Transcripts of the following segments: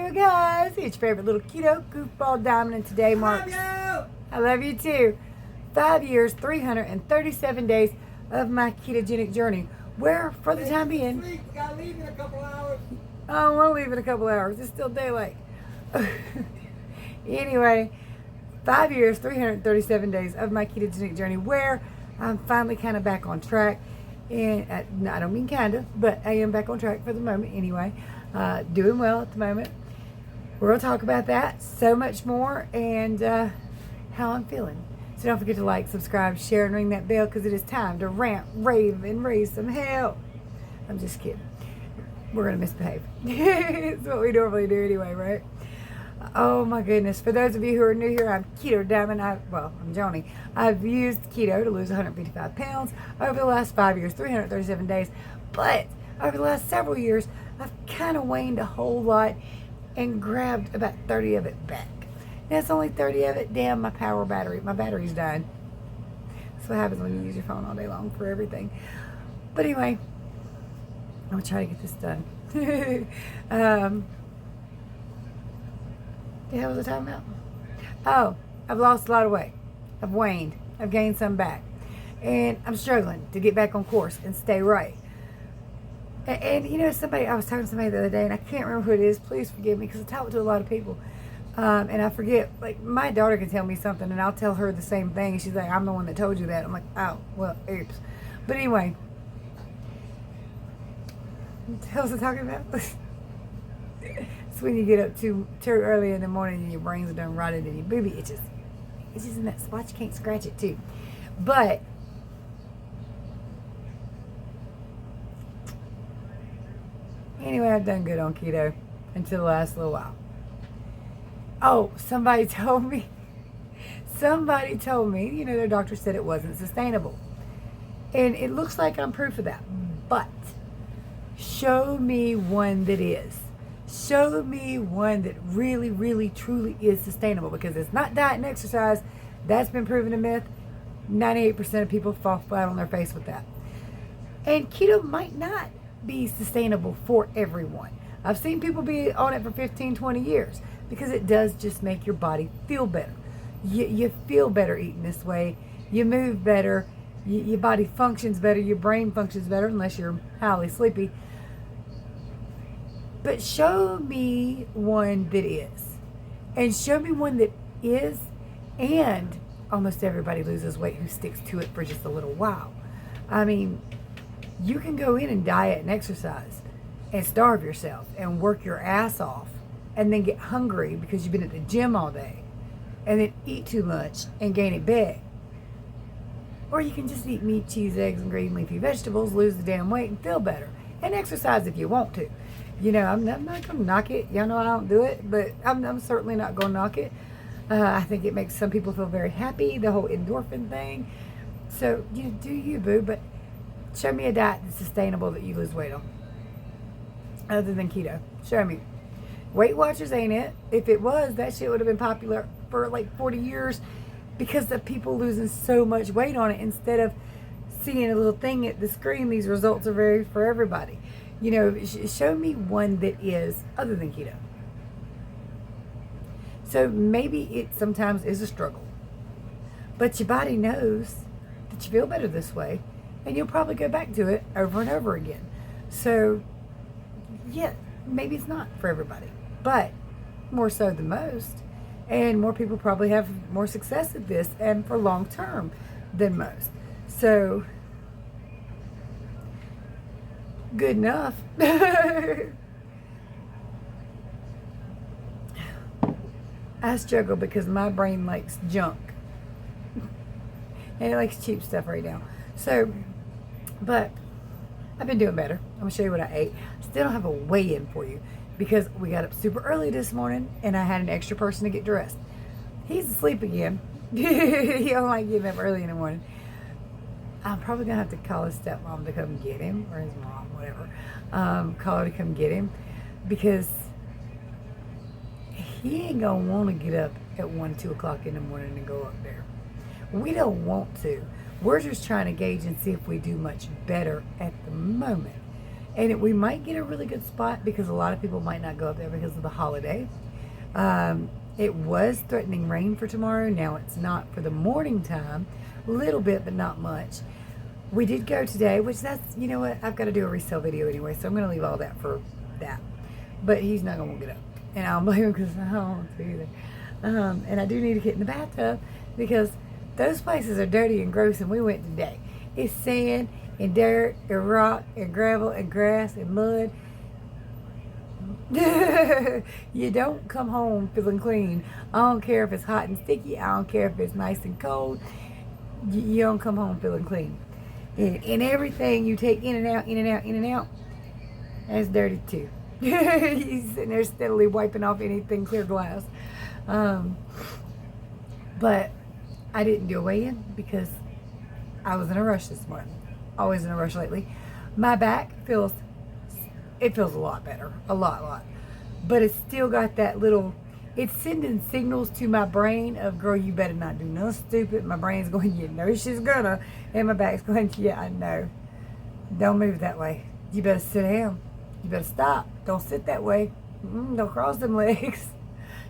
Hello guys, it's your favorite little keto goofball Diamond, and today marks, I love you too, 5 years, 337 days of my ketogenic journey, where for the time being, we gotta leave in a couple hours. I don't want to leave in a couple hours, it's still daylight. Anyway, 5 years, 337 days of my ketogenic journey, where I'm finally kind of back on track. And I don't mean kind of, but I am back on track for the moment anyway. Doing well at the moment. We're going to talk about that, so much more, and how I'm feeling. So don't forget to like, subscribe, share, and ring that bell, because it is time to rant, rave, and raise some hell. I'm just kidding. We're going to misbehave. It's what we normally do anyway, right? Oh my goodness. For those of you who are new here, I'm Keto Diamond. I'm Joni. I've used keto to lose 155 pounds over the last 5 years, 337 days. But over the last several years, I've kind of waned a whole lot and grabbed about 30 of it back. That's only 30 of it. Damn, my battery's dying. That's what happens when you use your phone all day long for everything. But anyway, I'm going to try to get this done. The hell was I talking about? Oh, I've lost a lot of weight. I've waned. I've gained some back. And I'm struggling to get back on course and stay right. And you know, I was talking to somebody the other day, and I can't remember who it is. Please forgive me, because I talk to a lot of people. And I forget, like, my daughter can tell me something, and I'll tell her the same thing. And she's like, I'm the one that told you that. I'm like, oh, well, oops. But anyway. What the hell was I talking about? It's when you get up too early in the morning and your brains are done rotted and your booby itches. It's just in that spot you can't scratch it too. But anyway, I've done good on keto until the last little while. Oh, somebody told me, you know, their doctor said it wasn't sustainable. And it looks like I'm proof of that. But show me one that is. Show me one that really, really, truly is sustainable, because it's not diet and exercise. That's been proven a myth. 98% of people fall flat on their face with that. And keto might not be sustainable for everyone. I've seen people be on it for 15, 20 years, because it does just make your body feel better. You feel better eating this way. You move better. Your body functions better. Your brain functions better, unless you're highly sleepy. But show me one that is. And show me one that is, and almost everybody loses weight who sticks to it for just a little while. I mean, you can go in and diet and exercise and starve yourself and work your ass off and then get hungry because you've been at the gym all day, and then eat too much and gain it back. Or you can just eat meat, cheese, eggs, and green leafy vegetables, lose the damn weight, and feel better. And exercise if you want to. You know, I'm not going to knock it. Y'all know I don't do it, but I'm certainly not going to knock it. I think it makes some people feel very happy, the whole endorphin thing. So, you know, do you, boo, but show me a diet that's sustainable that you lose weight on. Other than keto. Show me. Weight Watchers ain't it. If it was, that shit would have been popular for like 40 years because of people losing so much weight on it, instead of seeing a little thing at the screen. These results are very for everybody. You know, show me one that is other than keto. So maybe it sometimes is a struggle, but your body knows that you feel better this way, and you'll probably go back to it over and over again. So yeah, maybe it's not for everybody, but more so than most, and more people probably have more success at this and for long term than most. So good enough. I struggle because my brain likes junk. And it likes cheap stuff right now. So, but I've been doing better. I'm going to show you what I ate. Still don't have a weigh-in for you, because we got up super early this morning and I had an extra person to get dressed. He's asleep again. He don't like getting up early in the morning. I'm probably going to have to call his stepmom to come get him, or his mom, whatever. Call her to come get him, because he ain't going to want to get up at 1, 2 o'clock in the morning and go up there. We don't want to. We're just trying to gauge and see if we do much better at the moment. And we might get a really good spot because a lot of people might not go up there because of the holiday. It was threatening rain for tomorrow. Now it's not for the morning time. A little bit, but not much. We did go today, which that's, you know what, I've got to do a resale video anyway, so I'm going to leave all that for that. But he's not going to get up. And I don't blame him because I don't want to either. And I do need to get in the bathtub because those places are dirty and gross, and we went today. It's sand and dirt and rock and gravel and grass and mud. You don't come home feeling clean. I don't care if it's hot and sticky. I don't care if it's nice and cold. You don't come home feeling clean. And everything you take in and out, in and out, in and out, that's dirty too. He's sitting there steadily wiping off anything clear glass. But I didn't do a weigh-in because I was in a rush this morning. Always in a rush lately. My back feels a lot better. A lot. But it's still got that little, it's sending signals to my brain of, girl, you better not do nothing stupid. My brain's going, you know she's gonna. And my back's going, yeah, I know. Don't move that way. You better sit down. You better stop. Don't sit that way. Don't cross them legs.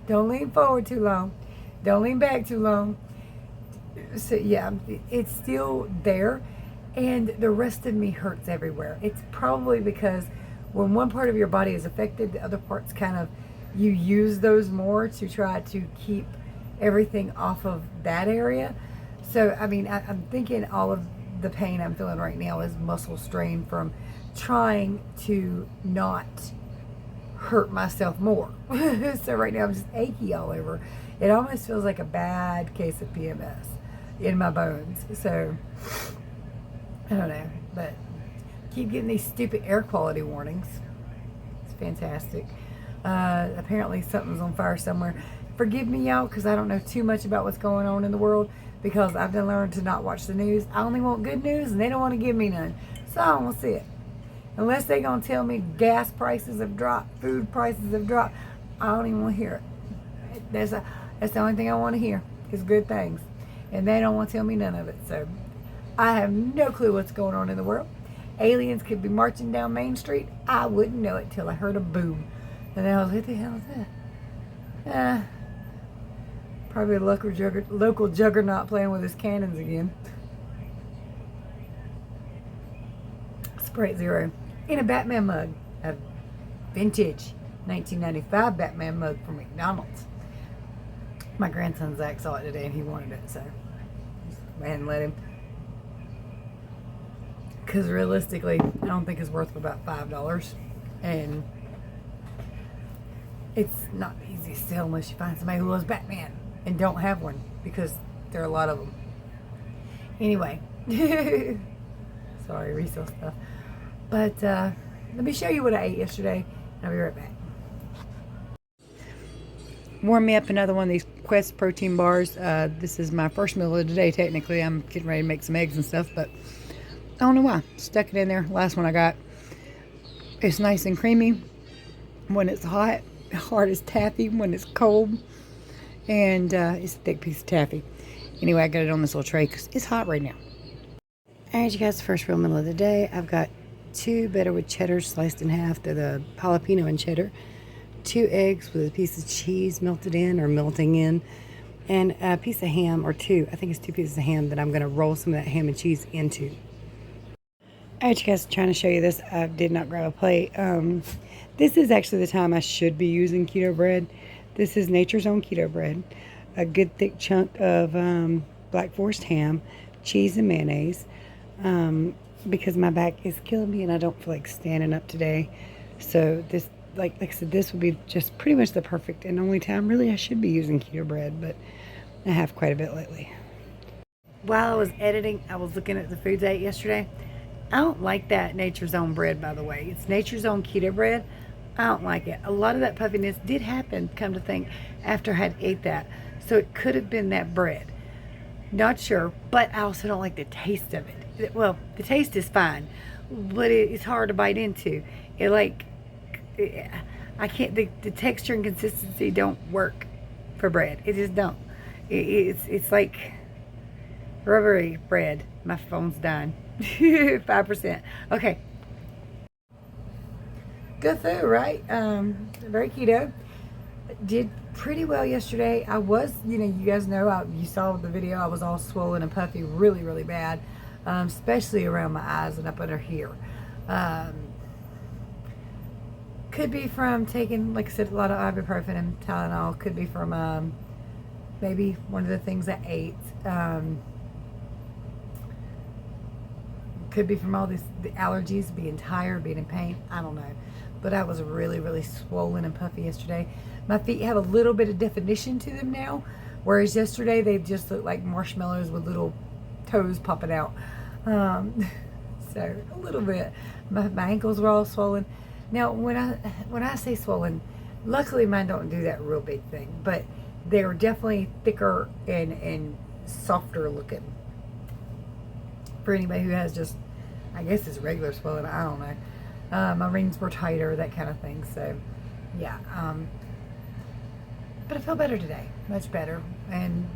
Don't lean forward too long. Don't lean back too long. So yeah, it's still there. And the rest of me hurts everywhere. It's probably because when one part of your body is affected, the other parts kind of, you use those more to try to keep everything off of that area. So, I mean, I'm thinking all of the pain I'm feeling right now is muscle strain from trying to not hurt myself more. So right now I'm just achy all over. It almost feels like a bad case of PMS in my bones. So, I don't know, but keep getting these stupid air quality warnings. It's fantastic. Apparently something's on fire somewhere. Forgive me, y'all, because I don't know too much about what's going on in the world, because I've done learned to not watch the news. I only want good news, and they don't want to give me none. So I don't want to see it. Unless they're going to tell me gas prices have dropped, food prices have dropped, I don't even want to hear it. That's the only thing I want to hear is good things. And they don't want to tell me none of it. So I have no clue what's going on in the world. Aliens could be marching down Main Street. I wouldn't know it till I heard a boom. And I was like, what the hell is that? Probably a local juggernaut playing with his cannons again. Sprite Zero. In a Batman mug. A vintage 1995 Batman mug from McDonald's. My grandson Zach saw it today and he wanted it, so I hadn't let him. Because realistically, I don't think it's worth about $5. And it's not easy to sell unless you find somebody who loves Batman and don't have one, because there are a lot of them. Anyway, sorry, resale stuff. But let me show you what I ate yesterday, and I'll be right back. Warm me up another one of these Quest protein bars. This is my first meal of the day, technically. I'm getting ready to make some eggs and stuff, but I don't know why. Stuck it in there. Last one I got. It's nice and creamy when it's hot. Hard as taffy when it's cold. And it's a thick piece of taffy. Anyway, I got it on this little tray because it's hot right now. Alright, you guys, first real meal of the day. I've got 2 Better with cheddar sliced in half. They're the jalapeno and cheddar. 2 eggs with a piece of cheese melted in or melting in. And a piece of ham, or 2. I think it's 2 pieces of ham that I'm going to roll some of that ham and cheese into. Alright, you guys, trying to show you this. I did not grab a plate. This is actually the time I should be using keto bread. This is Nature's Own Keto Bread. A good thick chunk of Black Forest ham, cheese and mayonnaise. Because my back is killing me and I don't feel like standing up today. So this, like I said, this would be just pretty much the perfect and only time really I should be using keto bread, but I have quite a bit lately. While I was editing, I was looking at the foods I ate yesterday. I don't like that Nature's Own bread, by the way. It's Nature's Own Keto Bread. I don't like it. A lot of that puffiness did happen, come to think, after I had ate that. So it could have been that bread. Not sure, but I also don't like the taste of it. Well, the taste is fine, but it's hard to bite into. I can't, the texture and consistency don't work for bread. It just don't. It's like rubbery bread. My phone's dying. 5%. Okay. good food, right? Very keto. Did pretty well yesterday. I was, you guys know, you saw the video, I was all swollen and puffy really, really bad, especially around my eyes and up under here. Could be from taking, like I said, a lot of ibuprofen and Tylenol. Could be from maybe one of the things I ate. Could be from all the allergies, being tired, being in pain. I don't know. But I was really, really swollen and puffy yesterday. My feet have a little bit of definition to them now, whereas yesterday they just looked like marshmallows with little toes popping out. So a little bit. My ankles were all swollen. Now, when I say swollen, luckily mine don't do that real big thing, but they're definitely thicker and softer looking. For anybody who has just, I guess it's regular swelling, I don't know. My rings were tighter, that kind of thing. So, yeah. But I feel better today, much better, and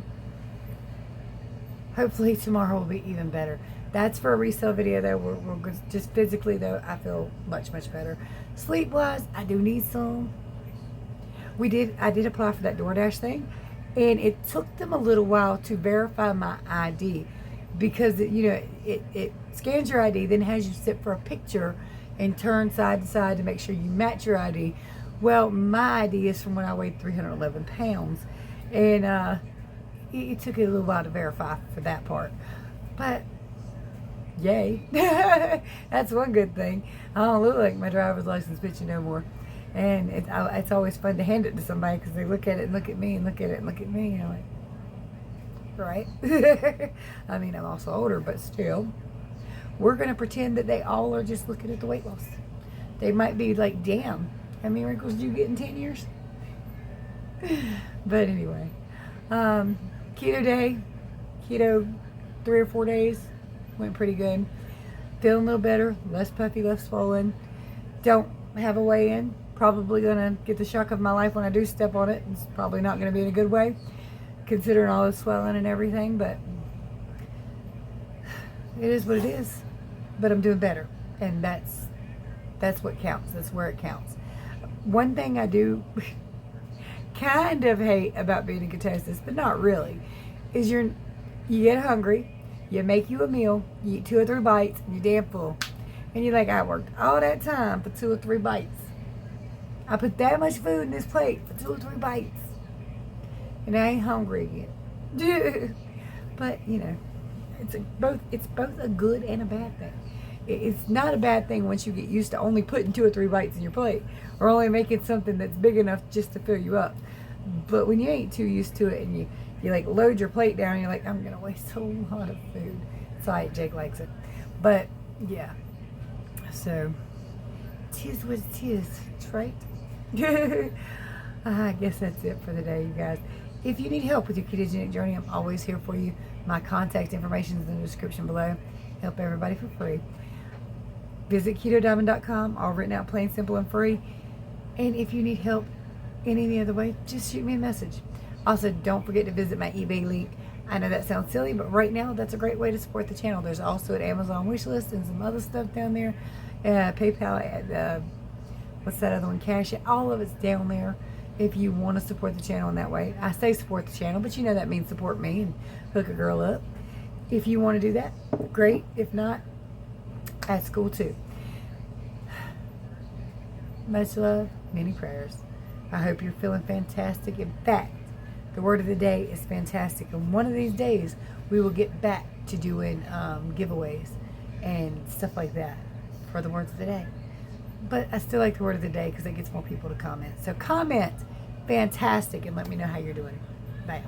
hopefully tomorrow will be even better. That's for a resale video though. We're just physically though, I feel much, much better. Sleep wise, I do need some. I did apply for that DoorDash thing, and it took them a little while to verify my ID, because it scans your ID, then has you sit for a picture and turn side to side to make sure you match your ID. Well, my ID is from when I weighed 311 pounds, and it took it a little while to verify for that part. But yay, that's one good thing. I don't look like my driver's license picture no more. And it's always fun to hand it to somebody, because they look at it and look at me and look at it and look at me. And I'm like, right? I mean, I'm also older, but still. We're going to pretend that they all are just looking at the weight loss. They might be like, damn, how many wrinkles do you get in 10 years? But anyway, keto day, keto 3 or 4 days, went pretty good. Feeling a little better, less puffy, less swollen. Don't have a weigh-in. Probably gonna get the shock of my life when I do step on it. It's probably not gonna be in a good way, considering all the swelling and everything, but it is what it is. But I'm doing better, and that's what counts. That's where it counts. One thing I do kind of hate about being in ketosis, but not really, is you get hungry, you make you a meal, you eat 2 or 3 bites, and you're damn full. And you're like, I worked all that time for 2 or 3 bites. I put that much food in this plate for 2 or 3 bites, and I ain't hungry again. But it's both a good and a bad thing. It's not a bad thing once you get used to only putting 2 or 3 bites in your plate, or only making something that's big enough just to fill you up. But when you ain't too used to it, and you like load your plate down, and you're like, I'm gonna waste a lot of food. Sorry, Jake likes it, but yeah. So, tis what it is, right? I guess that's it for the day, you guys. If you need help with your ketogenic journey, I'm always here for you. My contact information is in the description below. Help everybody for free. Visit KetoDiamond.com, all written out plain, simple, and free. And if you need help in any other way, just shoot me a message. Also, don't forget to visit my eBay link. I know that sounds silly, but right now, that's a great way to support the channel. There's also an Amazon wishlist and some other stuff down there. PayPal, what's that other one? Cash. All of it's down there if you want to support the channel in that way. I say support the channel, but you know that means support me and hook a girl up. If you want to do that, great. If not, that's cool too. Much love, many prayers. I hope you're feeling fantastic. In fact, the word of the day is fantastic. And one of these days, we will get back to doing giveaways and stuff like that for the words of the day. But I still like the word of the day because it gets more people to comment. So comment fantastic and let me know how you're doing. Bye.